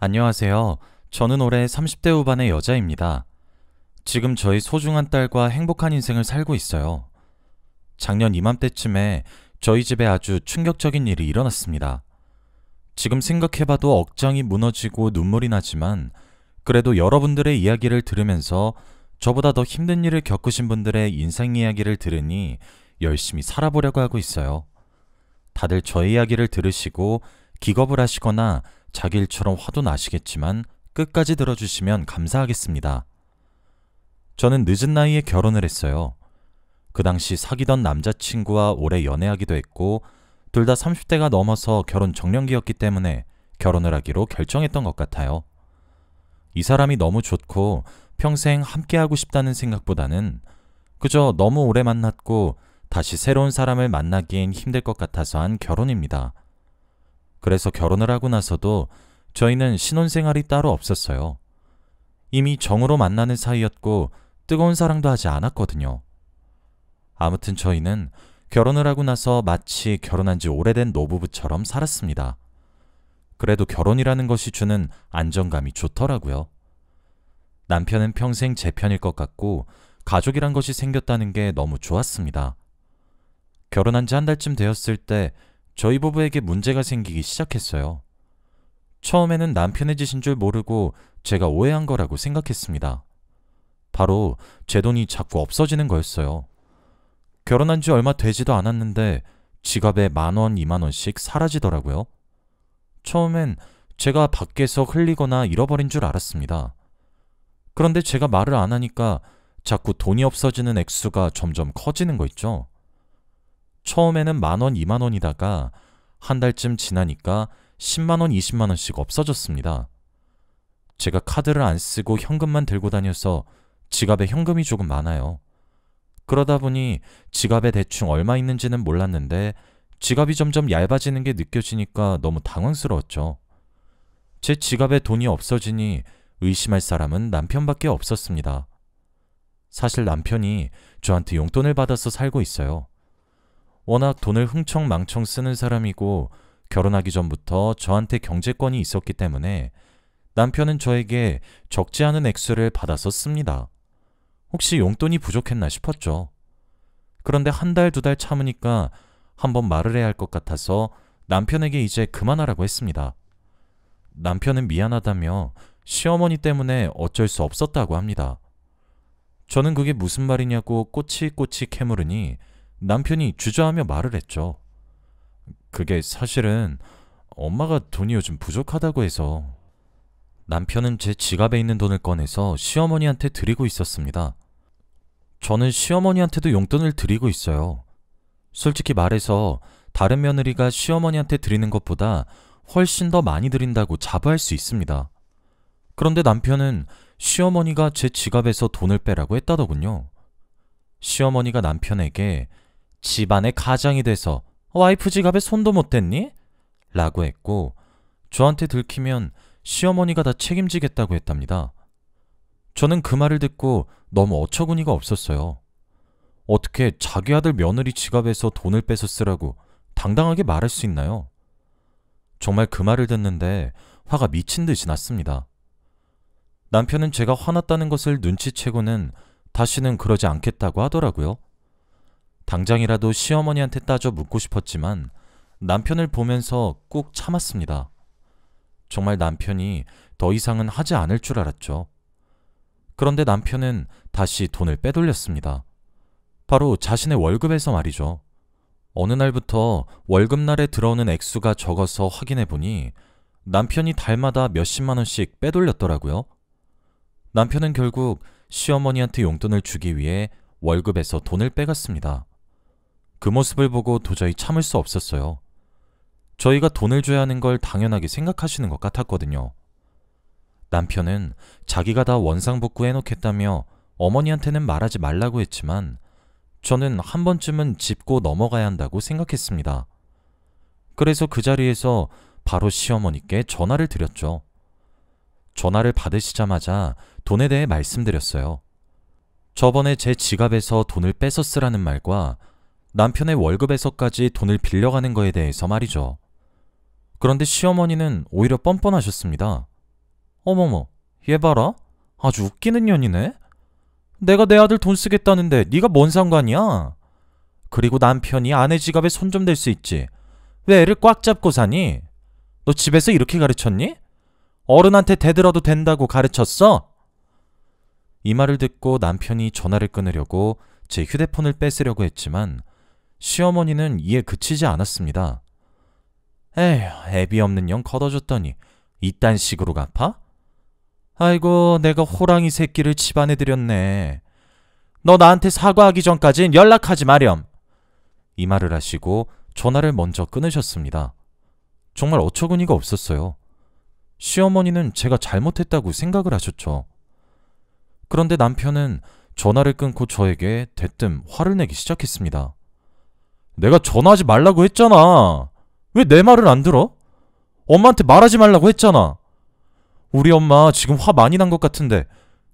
안녕하세요. 저는 올해 30대 후반의 여자입니다. 지금 저희 소중한 딸과 행복한 인생을 살고 있어요. 작년 이맘때쯤에 저희 집에 아주 충격적인 일이 일어났습니다. 지금 생각해봐도 억장이 무너지고 눈물이 나지만 그래도 여러분들의 이야기를 들으면서 저보다 더 힘든 일을 겪으신 분들의 인생 이야기를 들으니 열심히 살아보려고 하고 있어요. 다들 저의 이야기를 들으시고 기겁을 하시거나 자기 일처럼 화도 나시겠지만 끝까지 들어주시면 감사하겠습니다. 저는 늦은 나이에 결혼을 했어요. 그 당시 사귀던 남자친구와 오래 연애하기도 했고 둘 다 30대가 넘어서 결혼 정년기였기 때문에 결혼을 하기로 결정했던 것 같아요. 이 사람이 너무 좋고 평생 함께하고 싶다는 생각보다는 그저 너무 오래 만났고 다시 새로운 사람을 만나기엔 힘들 것 같아서 한 결혼입니다. 그래서 결혼을 하고 나서도 저희는 신혼생활이 따로 없었어요. 이미 정으로 만나는 사이였고 뜨거운 사랑도 하지 않았거든요. 아무튼 저희는 결혼을 하고 나서 마치 결혼한 지 오래된 노부부처럼 살았습니다. 그래도 결혼이라는 것이 주는 안정감이 좋더라고요. 남편은 평생 제 편일 것 같고 가족이란 것이 생겼다는 게 너무 좋았습니다. 결혼한 지 한 달쯤 되었을 때 저희 부부에게 문제가 생기기 시작했어요. 처음에는 남편의 짓인 줄 모르고 제가 오해한 거라고 생각했습니다. 바로 제 돈이 자꾸 없어지는 거였어요. 결혼한 지 얼마 되지도 않았는데 지갑에 10,000원, 20,000원씩 사라지더라고요. 처음엔 제가 밖에서 흘리거나 잃어버린 줄 알았습니다. 그런데 제가 말을 안 하니까 자꾸 돈이 없어지는 액수가 점점 커지는 거 있죠. 처음에는 10,000원, 20,000원이다가 한 달쯤 지나니까 100,000원, 200,000원씩 없어졌습니다. 제가 카드를 안 쓰고 현금만 들고 다녀서 지갑에 현금이 조금 많아요. 그러다 보니 지갑에 대충 얼마 있는지는 몰랐는데 지갑이 점점 얇아지는 게 느껴지니까 너무 당황스러웠죠. 제 지갑에 돈이 없어지니 의심할 사람은 남편밖에 없었습니다. 사실 남편이 저한테 용돈을 받아서 살고 있어요. 워낙 돈을 흥청망청 쓰는 사람이고 결혼하기 전부터 저한테 경제권이 있었기 때문에 남편은 저에게 적지 않은 액수를 받아서 씁니다. 혹시 용돈이 부족했나 싶었죠. 그런데 한 달, 2달 참으니까 한번 말을 해야 할 것 같아서 남편에게 이제 그만하라고 했습니다. 남편은 미안하다며 시어머니 때문에 어쩔 수 없었다고 합니다. 저는 그게 무슨 말이냐고 꼬치꼬치 캐물으니 남편이 주저하며 말을 했죠. 그게 사실은 엄마가 돈이 요즘 부족하다고 해서. 남편은 제 지갑에 있는 돈을 꺼내서 시어머니한테 드리고 있었습니다. 저는 시어머니한테도 용돈을 드리고 있어요. 솔직히 말해서 다른 며느리가 시어머니한테 드리는 것보다 훨씬 더 많이 드린다고 자부할 수 있습니다. 그런데 남편은 시어머니가 제 지갑에서 돈을 빼라고 했다더군요. 시어머니가 남편에게 집안의 가장이 돼서 와이프 지갑에 손도 못 댔니? 라고 했고 저한테 들키면 시어머니가 다 책임지겠다고 했답니다. 저는 그 말을 듣고 너무 어처구니가 없었어요. 어떻게 자기 아들 며느리 지갑에서 돈을 빼서 쓰라고 당당하게 말할 수 있나요? 정말 그 말을 듣는데 화가 미친 듯이 났습니다. 남편은 제가 화났다는 것을 눈치채고는 다시는 그러지 않겠다고 하더라고요. 당장이라도 시어머니한테 따져 묻고 싶었지만 남편을 보면서 꾹 참았습니다. 정말 남편이 더 이상은 하지 않을 줄 알았죠. 그런데 남편은 다시 돈을 빼돌렸습니다. 바로 자신의 월급에서 말이죠. 어느 날부터 월급날에 들어오는 액수가 적어서 확인해보니 남편이 달마다 몇십만 원씩 빼돌렸더라고요. 남편은 결국 시어머니한테 용돈을 주기 위해 월급에서 돈을 빼갔습니다. 그 모습을 보고 도저히 참을 수 없었어요. 저희가 돈을 줘야 하는 걸 당연하게 생각하시는 것 같았거든요. 남편은 자기가 다 원상복구해놓겠다며 어머니한테는 말하지 말라고 했지만 저는 한 번쯤은 짚고 넘어가야 한다고 생각했습니다. 그래서 그 자리에서 바로 시어머니께 전화를 드렸죠. 전화를 받으시자마자 돈에 대해 말씀드렸어요. 저번에 제 지갑에서 돈을 뺏어 쓰라는 말과 남편의 월급에서까지 돈을 빌려가는 거에 대해서 말이죠. 그런데 시어머니는 오히려 뻔뻔하셨습니다. 어머머, 얘 봐라. 아주 웃기는 년이네. 내가 내 아들 돈 쓰겠다는데 네가 뭔 상관이야? 그리고 남편이 아내 지갑에 손 좀 댈 수 있지. 왜 애를 꽉 잡고 사니? 너 집에서 이렇게 가르쳤니? 어른한테 대들어도 된다고 가르쳤어? 이 말을 듣고 남편이 전화를 끊으려고 제 휴대폰을 뺏으려고 했지만 시어머니는 이에 그치지 않았습니다. 에휴, 애비 없는 년 걷어줬더니 이딴 식으로 갚아? 아이고, 내가 호랑이 새끼를 집안에 들였네. 너 나한테 사과하기 전까진 연락하지 마렴. 이 말을 하시고 전화를 먼저 끊으셨습니다. 정말 어처구니가 없었어요. 시어머니는 제가 잘못했다고 생각을 하셨죠. 그런데 남편은 전화를 끊고 저에게 대뜸 화를 내기 시작했습니다. 내가 전화하지 말라고 했잖아. 왜 내 말을 안 들어? 엄마한테 말하지 말라고 했잖아. 우리 엄마 지금 화 많이 난 것 같은데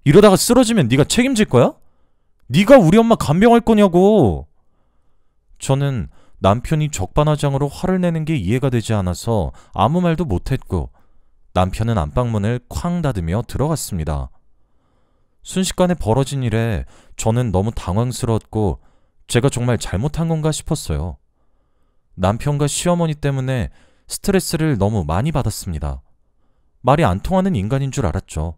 이러다가 쓰러지면 네가 책임질 거야? 네가 우리 엄마 간병할 거냐고. 저는 남편이 적반하장으로 화를 내는 게 이해가 되지 않아서 아무 말도 못했고 남편은 안방문을 쾅 닫으며 들어갔습니다. 순식간에 벌어진 일에 저는 너무 당황스러웠고 제가 정말 잘못한 건가 싶었어요. 남편과 시어머니 때문에 스트레스를 너무 많이 받았습니다. 말이 안 통하는 인간인 줄 알았죠.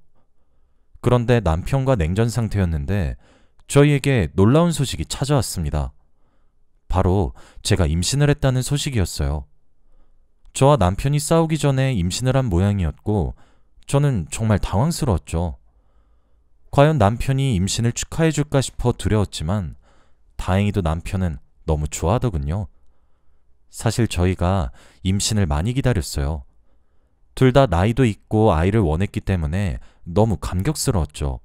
그런데 남편과 냉전 상태였는데 저희에게 놀라운 소식이 찾아왔습니다. 바로 제가 임신을 했다는 소식이었어요. 저와 남편이 싸우기 전에 임신을 한 모양이었고 저는 정말 당황스러웠죠. 과연 남편이 임신을 축하해줄까 싶어 두려웠지만 다행히도 남편은 너무 좋아하더군요. 사실 저희가 임신을 많이 기다렸어요. 둘 다 나이도 있고 아이를 원했기 때문에 너무 감격스러웠죠.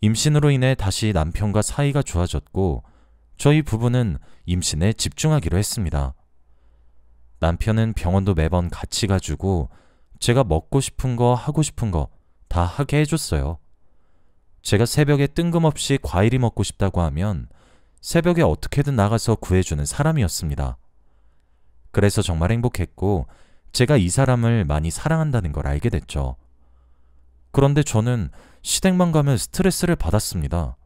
임신으로 인해 다시 남편과 사이가 좋아졌고 저희 부부는 임신에 집중하기로 했습니다. 남편은 병원도 매번 같이 가주고 제가 먹고 싶은 거 하고 싶은 거 다 하게 해줬어요. 제가 새벽에 뜬금없이 과일이 먹고 싶다고 하면 새벽에 어떻게든 나가서 구해주는 사람이었습니다. 그래서 정말 행복했고 제가 이 사람을 많이 사랑한다는 걸 알게 됐죠. 그런데 저는 시댁만 가면 스트레스를 받았습니다.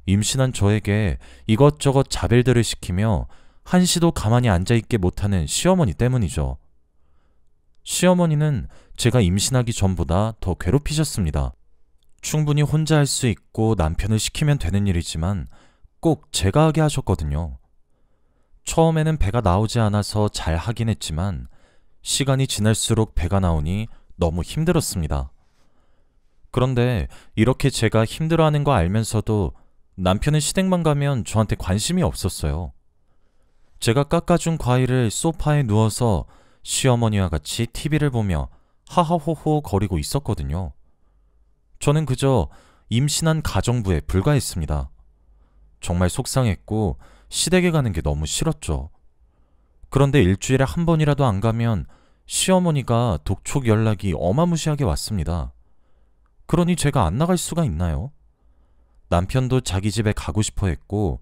임신한 저에게 이것저것 자벨들을 시키며 한시도 가만히 앉아있게 못하는 시어머니 때문이죠. 시어머니는 제가 임신하기 전보다 더 괴롭히셨습니다. 충분히 혼자 할 수 있고 남편을 시키면 되는 일이지만 꼭 제가 하게 하셨거든요. 처음에는 배가 나오지 않아서 잘 하긴 했지만 시간이 지날수록 배가 나오니 너무 힘들었습니다. 그런데 이렇게 제가 힘들어하는 거 알면서도 남편은 시댁만 가면 저한테 관심이 없었어요. 제가 깎아준 과일을 소파에 누워서 시어머니와 같이 TV를 보며 하하호호 거리고 있었거든요. 저는 그저 임신한 가정부에 불과했습니다. 정말 속상했고 시댁에 가는 게 너무 싫었죠. 그런데 일주일에 한 번이라도 안 가면 시어머니가 독촉 연락이 어마무시하게 왔습니다. 그러니 제가 안 나갈 수가 있나요? 남편도 자기 집에 가고 싶어 했고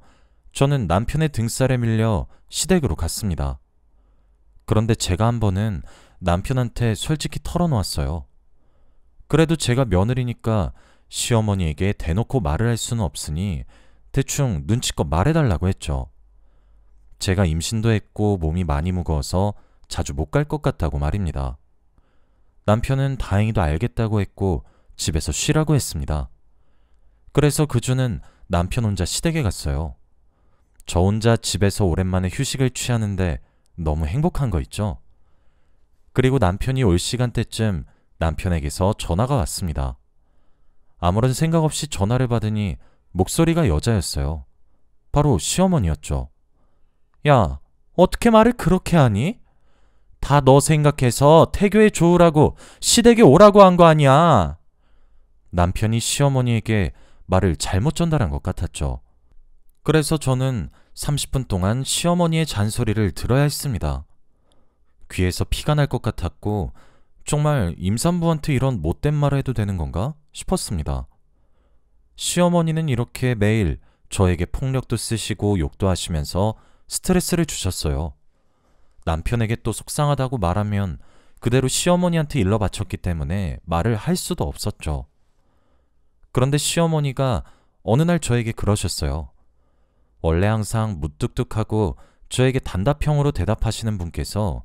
저는 남편의 등살에 밀려 시댁으로 갔습니다. 그런데 제가 한 번은 남편한테 솔직히 털어놓았어요. 그래도 제가 며느리니까 시어머니에게 대놓고 말을 할 수는 없으니 대충 눈치껏 말해달라고 했죠. 제가 임신도 했고 몸이 많이 무거워서 자주 못 갈 것 같다고 말입니다. 남편은 다행히도 알겠다고 했고 집에서 쉬라고 했습니다. 그래서 그 주는 남편 혼자 시댁에 갔어요. 저 혼자 집에서 오랜만에 휴식을 취하는데 너무 행복한 거 있죠? 그리고 남편이 올 시간대쯤 남편에게서 전화가 왔습니다. 아무런 생각 없이 전화를 받으니 목소리가 여자였어요. 바로 시어머니였죠. 야, 어떻게 말을 그렇게 하니? 다 너 생각해서 태교에 좋으라고 시댁에 오라고 한 거 아니야. 남편이 시어머니에게 말을 잘못 전달한 것 같았죠. 그래서 저는 30분 동안 시어머니의 잔소리를 들어야 했습니다. 귀에서 피가 날 것 같았고 정말 임산부한테 이런 못된 말을 해도 되는 건가 싶었습니다. 시어머니는 이렇게 매일 저에게 폭력도 쓰시고 욕도 하시면서 스트레스를 주셨어요. 남편에게 또 속상하다고 말하면 그대로 시어머니한테 일러 바쳤기 때문에 말을 할 수도 없었죠. 그런데 시어머니가 어느 날 저에게 그러셨어요. 원래 항상 무뚝뚝하고 저에게 단답형으로 대답하시는 분께서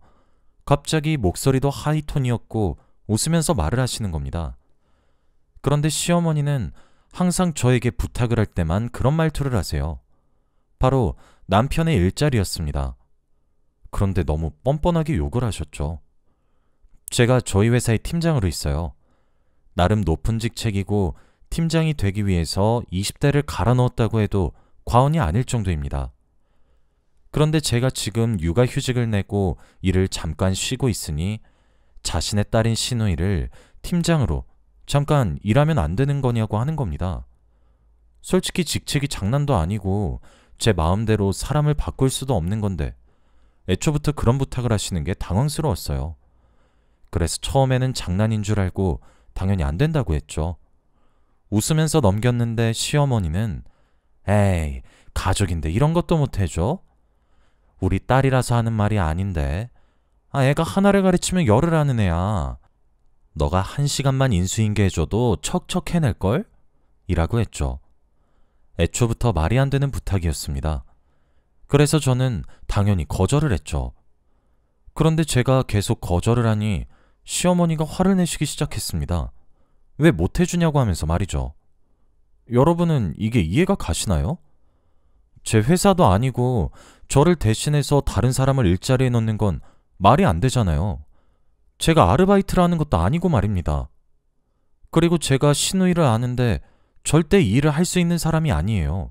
갑자기 목소리도 하이톤이었고 웃으면서 말을 하시는 겁니다. 그런데 시어머니는 항상 저에게 부탁을 할 때만 그런 말투를 하세요. 바로 남편의 일자리였습니다. 그런데 너무 뻔뻔하게 욕을 하셨죠. 제가 저희 회사의 팀장으로 있어요. 나름 높은 직책이고 팀장이 되기 위해서 20대를 갈아 넣었다고 해도 과언이 아닐 정도입니다. 그런데 제가 지금 육아휴직을 내고 일을 잠깐 쉬고 있으니 자신의 딸인 시누이를 팀장으로 잠깐 일하면 안 되는 거냐고 하는 겁니다. 솔직히 직책이 장난도 아니고 제 마음대로 사람을 바꿀 수도 없는 건데 애초부터 그런 부탁을 하시는 게 당황스러웠어요. 그래서 처음에는 장난인 줄 알고 당연히 안 된다고 했죠. 웃으면서 넘겼는데 시어머니는 에이, 가족인데 이런 것도 못 해줘? 우리 딸이라서 하는 말이 아닌데. 애가 하나를 가르치면 열을 하는 애야. 너가 1시간만 인수인계 해줘도 척척 해낼걸? 이라고 했죠. 애초부터 말이 안 되는 부탁이었습니다. 그래서 저는 당연히 거절을 했죠. 그런데 제가 계속 거절을 하니 시어머니가 화를 내시기 시작했습니다. 왜 못해주냐고 하면서 말이죠. 여러분은 이게 이해가 가시나요? 제 회사도 아니고 저를 대신해서 다른 사람을 일자리에 넣는 건 말이 안 되잖아요. 제가 아르바이트를 하는 것도 아니고 말입니다. 그리고 제가 시누이를 아는데 절대 이 일을 할 수 있는 사람이 아니에요.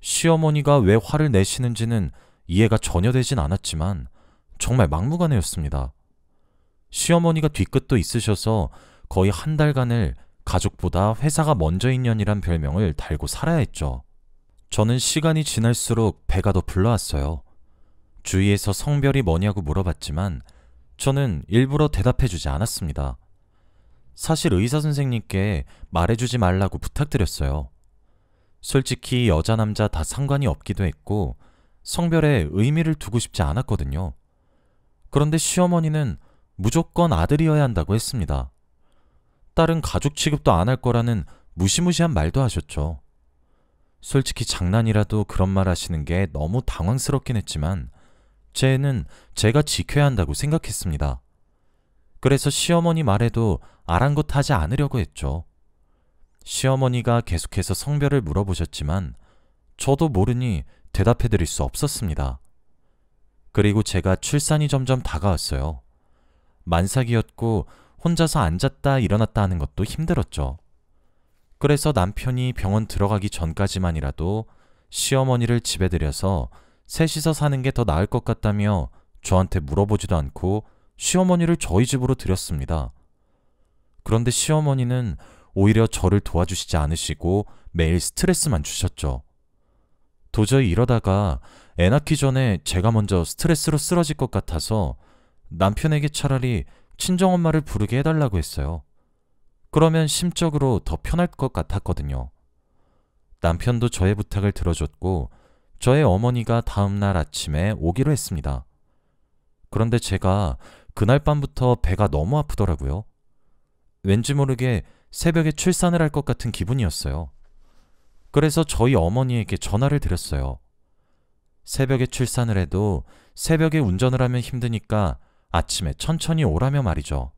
시어머니가 왜 화를 내시는지는 이해가 전혀 되진 않았지만 정말 막무가내였습니다. 시어머니가 뒤끝도 있으셔서 거의 한 달간을 가족보다 회사가 먼저인 년이란 별명을 달고 살아야 했죠. 저는 시간이 지날수록 배가 더 불러왔어요. 주위에서 성별이 뭐냐고 물어봤지만 저는 일부러 대답해주지 않았습니다. 사실 의사 선생님께 말해주지 말라고 부탁드렸어요. 솔직히 여자 남자 다 상관이 없기도 했고 성별에 의미를 두고 싶지 않았거든요. 그런데 시어머니는 무조건 아들이어야 한다고 했습니다. 딸은 가족 취급도 안 할 거라는 무시무시한 말도 하셨죠. 솔직히 장난이라도 그런 말 하시는 게 너무 당황스럽긴 했지만 쟤는 제가 지켜야 한다고 생각했습니다. 그래서 시어머니 말에도 아랑곳하지 않으려고 했죠. 시어머니가 계속해서 성별을 물어보셨지만 저도 모르니 대답해드릴 수 없었습니다. 그리고 제가 출산이 점점 다가왔어요. 만삭이었고 혼자서 앉았다 일어났다 하는 것도 힘들었죠. 그래서 남편이 병원 들어가기 전까지만이라도 시어머니를 집에 들여서 셋이서 사는 게 더 나을 것 같다며 저한테 물어보지도 않고 시어머니를 저희 집으로 들였습니다. 그런데 시어머니는 오히려 저를 도와주시지 않으시고 매일 스트레스만 주셨죠. 도저히 이러다가 애 낳기 전에 제가 먼저 스트레스로 쓰러질 것 같아서 남편에게 차라리 친정엄마를 부르게 해달라고 했어요. 그러면 심적으로 더 편할 것 같았거든요. 남편도 저의 부탁을 들어줬고 저의 어머니가 다음날 아침에 오기로 했습니다. 그런데 제가 그날 밤부터 배가 너무 아프더라고요. 왠지 모르게 새벽에 출산을 할 것 같은 기분이었어요. 그래서 저희 어머니에게 전화를 드렸어요. 새벽에 출산을 해도 새벽에 운전을 하면 힘드니까 아침에 천천히 오라며 말이죠.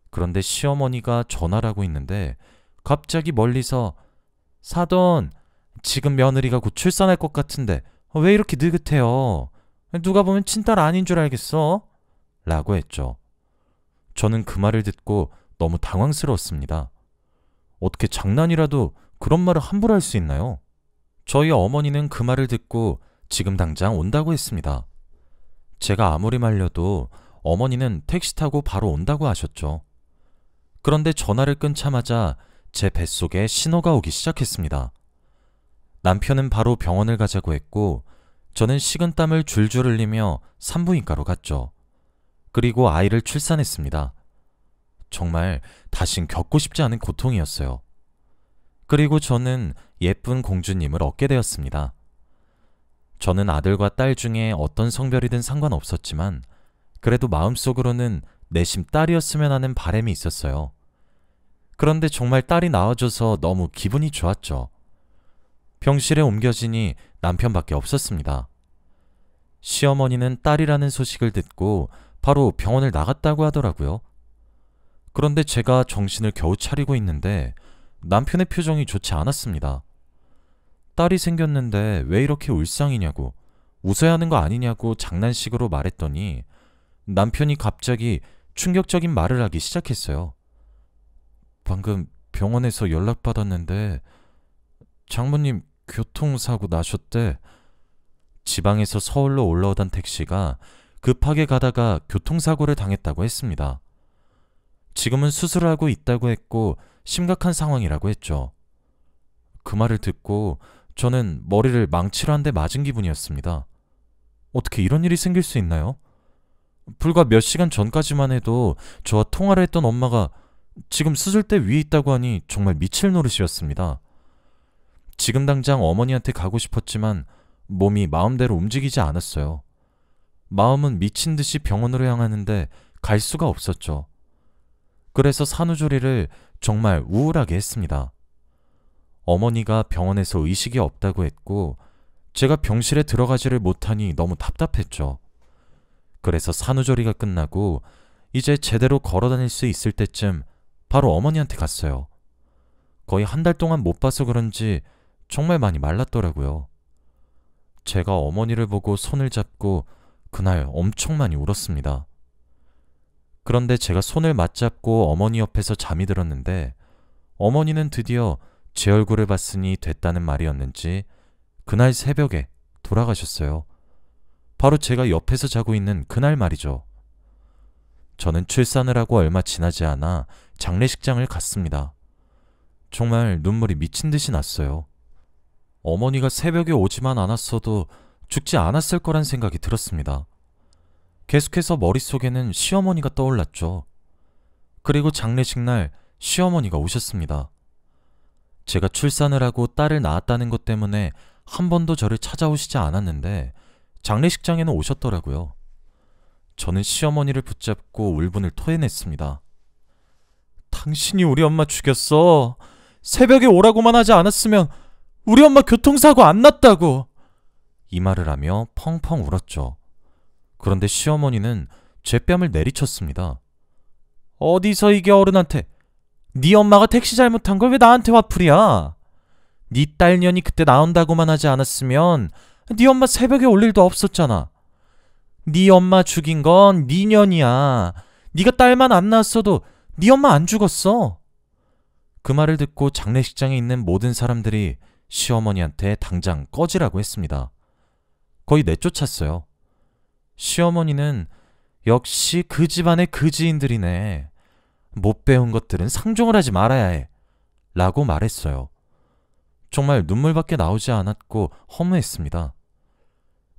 그런데 시어머니가 전화를 하고 있는데 갑자기 멀리서 사돈, 지금 며느리가 곧 출산할 것 같은데 왜 이렇게 느긋해요? 누가 보면 친딸 아닌 줄 알겠어? 라고 했죠. 저는 그 말을 듣고 너무 당황스러웠습니다. 어떻게 장난이라도 그런 말을 함부로 할 수 있나요? 저희 어머니는 그 말을 듣고 지금 당장 온다고 했습니다. 제가 아무리 말려도 어머니는 택시 타고 바로 온다고 하셨죠. 그런데 전화를 끊자마자 제 뱃속에 신호가 오기 시작했습니다. 남편은 바로 병원을 가자고 했고 저는 식은땀을 줄줄 흘리며 산부인과로 갔죠. 그리고 아이를 출산했습니다. 정말 다신 겪고 싶지 않은 고통이었어요. 그리고 저는 예쁜 공주님을 얻게 되었습니다. 저는 아들과 딸 중에 어떤 성별이든 상관없었지만 그래도 마음속으로는 내심 딸이었으면 하는 바람이 있었어요. 그런데 정말 딸이 나와줘서 너무 기분이 좋았죠. 병실에 옮겨지니 남편밖에 없었습니다. 시어머니는 딸이라는 소식을 듣고 바로 병원을 나갔다고 하더라고요. 그런데 제가 정신을 겨우 차리고 있는데 남편의 표정이 좋지 않았습니다. 딸이 생겼는데 왜 이렇게 울상이냐고, 웃어야 하는 거 아니냐고 장난식으로 말했더니 남편이 갑자기 충격적인 말을 하기 시작했어요. 방금 병원에서 연락받았는데 장모님 교통사고 나셨대. 지방에서 서울로 올라오던 택시가 급하게 가다가 교통사고를 당했다고 했습니다. 지금은 수술을 하고 있다고 했고 심각한 상황이라고 했죠. 그 말을 듣고 저는 머리를 망치로 한 대 맞은 기분이었습니다. 어떻게 이런 일이 생길 수 있나요? 불과 몇 시간 전까지만 해도 저와 통화를 했던 엄마가 지금 수술대 위에 있다고 하니 정말 미칠 노릇이었습니다. 지금 당장 어머니한테 가고 싶었지만 몸이 마음대로 움직이지 않았어요. 마음은 미친 듯이 병원으로 향하는데 갈 수가 없었죠. 그래서 산후조리를 정말 우울하게 했습니다. 어머니가 병원에서 의식이 없다고 했고 제가 병실에 들어가지를 못하니 너무 답답했죠. 그래서 산후조리가 끝나고 이제 제대로 걸어다닐 수 있을 때쯤 바로 어머니한테 갔어요. 거의 한 달 동안 못 봐서 그런지 정말 많이 말랐더라고요. 제가 어머니를 보고 손을 잡고 그날 엄청 많이 울었습니다. 그런데 제가 손을 맞잡고 어머니 옆에서 잠이 들었는데 어머니는 드디어 제 얼굴을 봤으니 됐다는 말이었는지 그날 새벽에 돌아가셨어요. 바로 제가 옆에서 자고 있는 그날 말이죠. 저는 출산을 하고 얼마 지나지 않아 장례식장을 갔습니다. 정말 눈물이 미친 듯이 났어요. 어머니가 새벽에 오지만 않았어도 죽지 않았을 거란 생각이 들었습니다. 계속해서 머릿속에는 시어머니가 떠올랐죠. 그리고 장례식 날 시어머니가 오셨습니다. 제가 출산을 하고 딸을 낳았다는 것 때문에 한 번도 저를 찾아오시지 않았는데 장례식장에는 오셨더라고요. 저는 시어머니를 붙잡고 울분을 토해냈습니다. 당신이 우리 엄마 죽였어. 새벽에 오라고만 하지 않았으면 우리 엄마 교통사고 안 났다고. 이 말을 하며 펑펑 울었죠. 그런데 시어머니는 제 뺨을 내리쳤습니다. 어디서 이게 어른한테. 네 엄마가 택시 잘못한 걸 왜 나한테 화풀이야. 네 딸년이 그때 나온다고만 하지 않았으면 네 엄마 새벽에 올 일도 없었잖아. 네 엄마 죽인 건 네 년이야. 네가 딸만 안 낳았어도 네 엄마 안 죽었어. 그 말을 듣고 장례식장에 있는 모든 사람들이 시어머니한테 당장 꺼지라고 했습니다. 거의 내쫓았어요. 시어머니는 역시 그 집안의 그 지인들이네. 못 배운 것들은 상종을 하지 말아야 해. 라고 말했어요. 정말 눈물밖에 나오지 않았고 허무했습니다.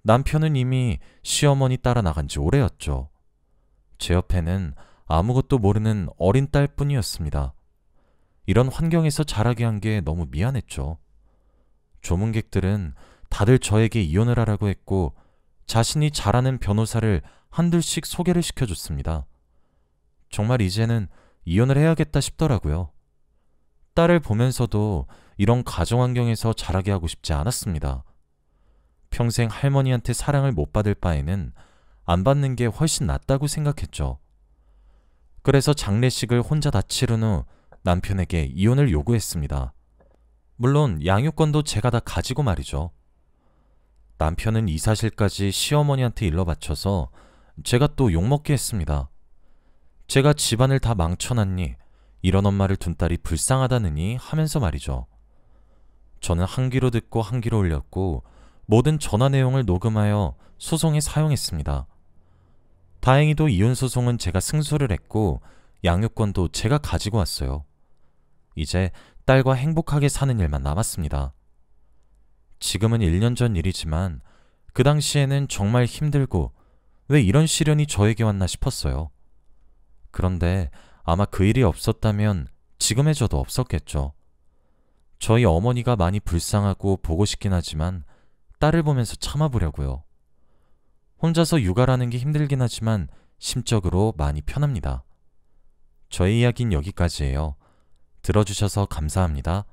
남편은 이미 시어머니 따라 나간 지 오래였죠. 제 옆에는 아무것도 모르는 어린 딸뿐이었습니다. 이런 환경에서 자라게 한 게 너무 미안했죠. 조문객들은 다들 저에게 이혼을 하라고 했고 자신이 잘 아는 변호사를 한둘씩 소개를 시켜줬습니다. 정말 이제는 이혼을 해야겠다 싶더라고요. 딸을 보면서도 이런 가정 환경에서 자라게 하고 싶지 않았습니다. 평생 할머니한테 사랑을 못 받을 바에는 안 받는 게 훨씬 낫다고 생각했죠. 그래서 장례식을 혼자 다 치른 후 남편에게 이혼을 요구했습니다. 물론 양육권도 제가 다 가지고 말이죠. 남편은 이 사실까지 시어머니한테 일러 바쳐서 제가 또 욕먹게 했습니다. 제가 집안을 다 망쳐놨니 이런 엄마를 둔 딸이 불쌍하다느니 하면서 말이죠. 저는 한 귀로 듣고 한 귀로 올렸고 모든 전화 내용을 녹음하여 소송에 사용했습니다. 다행히도 이혼 소송은 제가 승소를 했고 양육권도 제가 가지고 왔어요. 이제 딸과 행복하게 사는 일만 남았습니다. 지금은 1년 전 일이지만 그 당시에는 정말 힘들고 왜 이런 시련이 저에게 왔나 싶었어요. 그런데 아마 그 일이 없었다면 지금의 저도 없었겠죠. 저희 어머니가 많이 불쌍하고 보고 싶긴 하지만 딸을 보면서 참아보려고요. 혼자서 육아라는 게 힘들긴 하지만 심적으로 많이 편합니다. 저의 이야기는 여기까지예요. 들어주셔서 감사합니다.